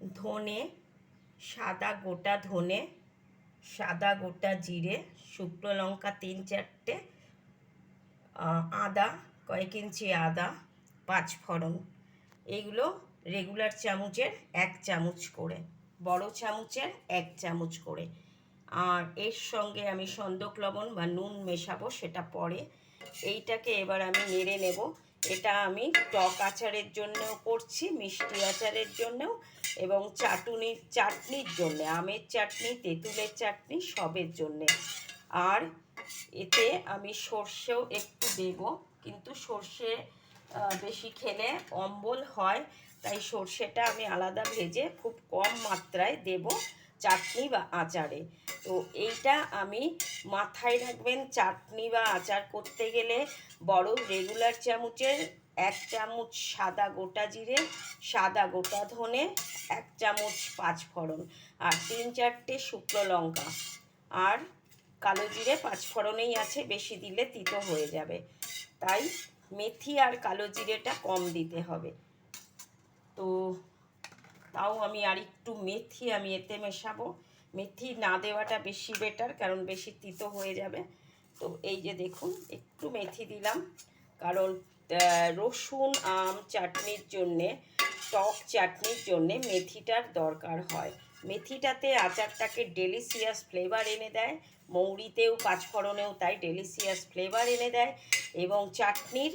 ধনে, সাদা গোটা ধনে, সাদা গোটা জিরে, শুকনো লঙ্কা 3-4টে, আদা কয়েক ইঞ্চি আদা, 5 ফোড়ন। এইগুলো রেগুলার চামচের 1 চামচ করে, বড় চামচের 1 চামচ করে। আর এর সঙ্গে আমি সন্দক লবণ বা নুন মেশাবো, সেটা পরে। এইটাকে এবার আমি নেড়ে নেব। এটা আমি টক আচারের জন্যও করছি, মিষ্টি আচারের জন্যও, এবং চাটনির জন্যে, আমের চাটনি, তেঁতুলের চাটনি, সবের জন্যে। আর এতে আমি সর্ষেও একটু দেব, কিন্তু সর্ষে বেশি খেলে অম্বল হয়, তাই সর্ষেটা আমি আলাদা ভেজে খুব কম মাত্রায় দেব চাটনি বা আচারে। তো এইটা আমি মাথায় রাখবেন, চাটনি বা আচার করতে গেলে বড় রেগুলার চামচের 1 চামচ সাদা গোটা জিরে, সাদা গোটা ধনে, 1 চামচ 5 ফোড়ন, আর 3-4টে শুকনো লঙ্কা, আর কালো জিরে 5 ফোড়নেই আছে, বেশি দিলে তিতো হয়ে যাবে, তাই মেথি আর কালো জিরেটা কম দিতে হবে। তো তাও আমি আর একটু মেথি আমি এতে মেশাবো। মেথি না দেওয়াটা বেশি বেটার, কারণ বেশি তিতো হয়ে যাবে। তো এই যে দেখুন, একটু মেথি দিলাম, কারণ রসুন আম চাটনির জন্যে, টক চাটনির জন্যে মেথিটার দরকার হয়। মেথিটাতে আচারটাকে ডেলিশিয়াস ফ্লেভার এনে দেয়, মৌরিতেও 5 ফোড়নেও তাই ডেলিশিয়াস ফ্লেভার এনে দেয়, এবং চাটনির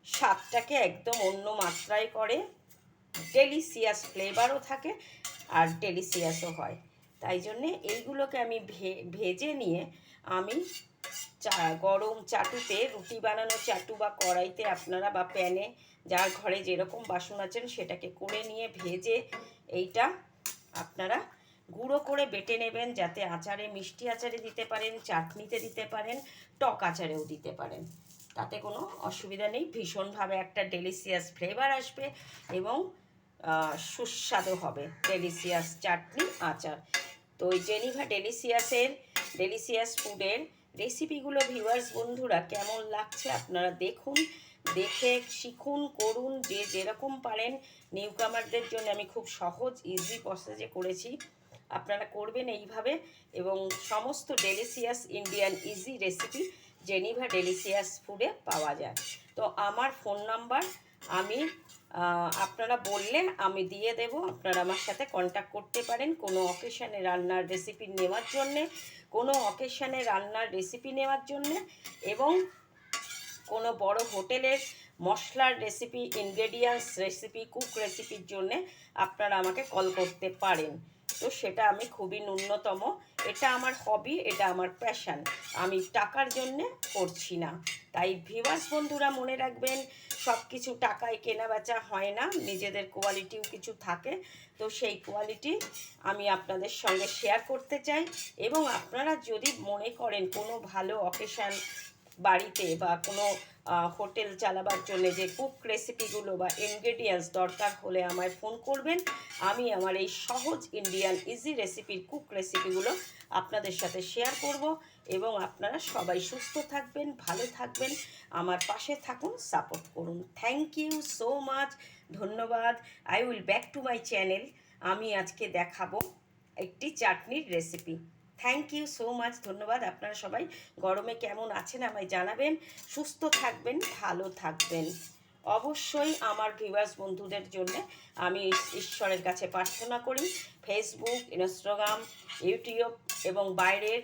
স্বাদটাকে একদম অন্য মাত্রায় করে, ডেলিশিয়াস ফ্লেভারও থাকে আর ডেলিশিয়াসও হয়। তাই জন্যে এইগুলোকে আমি ভেজে নিয়ে আমি গরম চাটুতে, রুটি বানানো চাটু বা কড়াইতে আপনারা, বা প্যানে, যার ঘরে যেরকম বাসন আছেন সেটাকে করে নিয়ে ভেজে এইটা আপনারা গুঁড়ো করে বেটে নেবেন, যাতে আচারে, মিষ্টি আচারে দিতে পারেন, চাটনিতে দিতে পারেন, টক আচারেও দিতে পারেন, তাতে কোনো অসুবিধা নেই। ভীষণভাবে একটা ডেলিশিয়াস ফ্লেভার আসবে এবং সুস্বাদু হবে ডেলিশিয়াস চাটনি আচার। তো ওই জেনিভা ডেলিশিয়াস ফুডের রেসিপিগুলো ভিউয়ার্স বন্ধুরা কেমন লাগছে আপনারা দেখুন, দেখে শিখুন, করুন, যে যেরকম পারেন। নিউকামারদের জন্য আমি খুব সহজ ইজি প্রসেসে করেছি, আপনারা করবেন এইভাবে, এবং সমস্ত delicious Indian easy recipe Geneva delicious ফুডে পাওয়া যায়। তো আমার ফোন নাম্বার আমি আপনারা বললে আমি দিয়ে দেব, আপনারা আমার সাথে কন্ট্যাক্ট করতে পারেন কোনো অকেশানে রান্নার রেসিপি নেওয়ার জন্যে, এবং কোনো বড় হোটেলের মশলার রেসিপি, ইনগ্রেডিয়েন্টস রেসিপি, কুক রেসিপির জন্যে আপনারা আমাকে কল করতে পারেন। তো সেটা আমি খুবই ন্যূনতম, এটা আমার হবি, এটা আমার প্যাশান, আমি টাকার জন্যে করছি না। তাই ভিউয়ার্স বন্ধুরা মনে রাখবেন, সব কিছু টাকায় কেনা বেচা হয় না, নিজেদের কোয়ালিটিও কিছু থাকে। তো সেই কোয়ালিটি আমি আপনাদের সঙ্গে শেয়ার করতে চাই, এবং আপনারা যদি মনে করেন কোনো ভালো অকেশান বাড়িতে বা কোনো হোটেল চালাবার জন্য যে কুক রেসিপিগুলো বা ইনগ্রেডিয়েন্টস দরকার হলে আমায় ফোন করবেন, আমি আমার এই সহজ ইন্ডিয়ান ইজি রেসিপির কুক রেসিপিগুলো আপনাদের সাথে শেয়ার করব। এবং আপনারা সবাই সুস্থ থাকবেন, ভালো থাকবেন, আমার পাশে থাকুন, সাপোর্ট করুন। থ্যাংক ইউ সো মাচ, ধন্যবাদ। I will back to my channel. আমি আজকে দেখাবো একটি চাটনির recipe. Thank you so much, ধন্যবাদ। আপনারা সবাই গরমে কেমন আছেন আমায় জানাবেন, সুস্থ থাকবেন, ভালো থাকবেন। অবশ্যই আমার ভিউয়ার্স বন্ধুদের জন্য আমি ঈশ্বরের কাছে প্রার্থনা করি, ফেসবুক, ইনস্টাগ্রাম, ইউটিউব এবং বাইরের,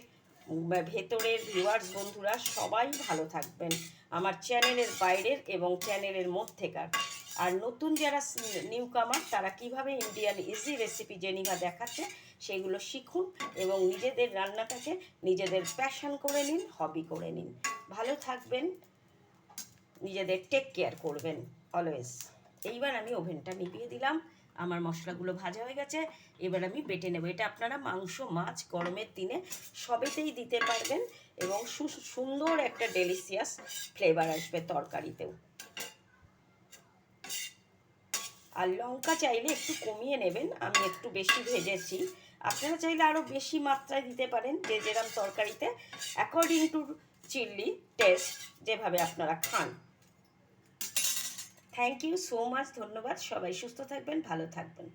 ভেতরের ভিউয়ার্স বন্ধুরা সবাই ভালো থাকবেন, আমার চ্যানেলের বাইরের এবং চ্যানেলের মধ্যেকার। আর নতুন যারা নিউকামার, তারা কিভাবে ইন্ডিয়ান ইজি রেসিপি জেনিভা দেখাচ্ছে সেগুলো শিখুন, এবং নিজেদের রান্নাটাকে নিজেদের প্যাশন করে নিন, হবি করে নিন। ভালো থাকবেন, নিজেদের টেক কেয়ার করবেন অলওয়েজ। এইবার আমি ওভেনটা নিভিয়ে দিলাম, আমার মশলাগুলো ভাজা হয়ে গেছে, এবার আমি বেটে নেব। এটা আপনারা মাংস, মাছ গরমের দিনে সবেতেই দিতে পারবেন, এবং সুন্দর একটা ডেলিশিয়াস ফ্লেভার আসবে তরকারিতেও। আর লঙ্কা চাইলে একটু কমিয়ে নেবেন, আমি একটু বেশি ভেজেছি, আপনারা চাইলে আরও বেশি মাত্রায় দিতে পারেন, যে যেরকম তরকারিতে, অ্যাকর্ডিং টু চিলি টেস্ট, যেভাবে আপনারা খান। থ্যাংক ইউ সো মাচ, ধন্যবাদ। সবাই সুস্থ থাকবেন, ভালো থাকবেন।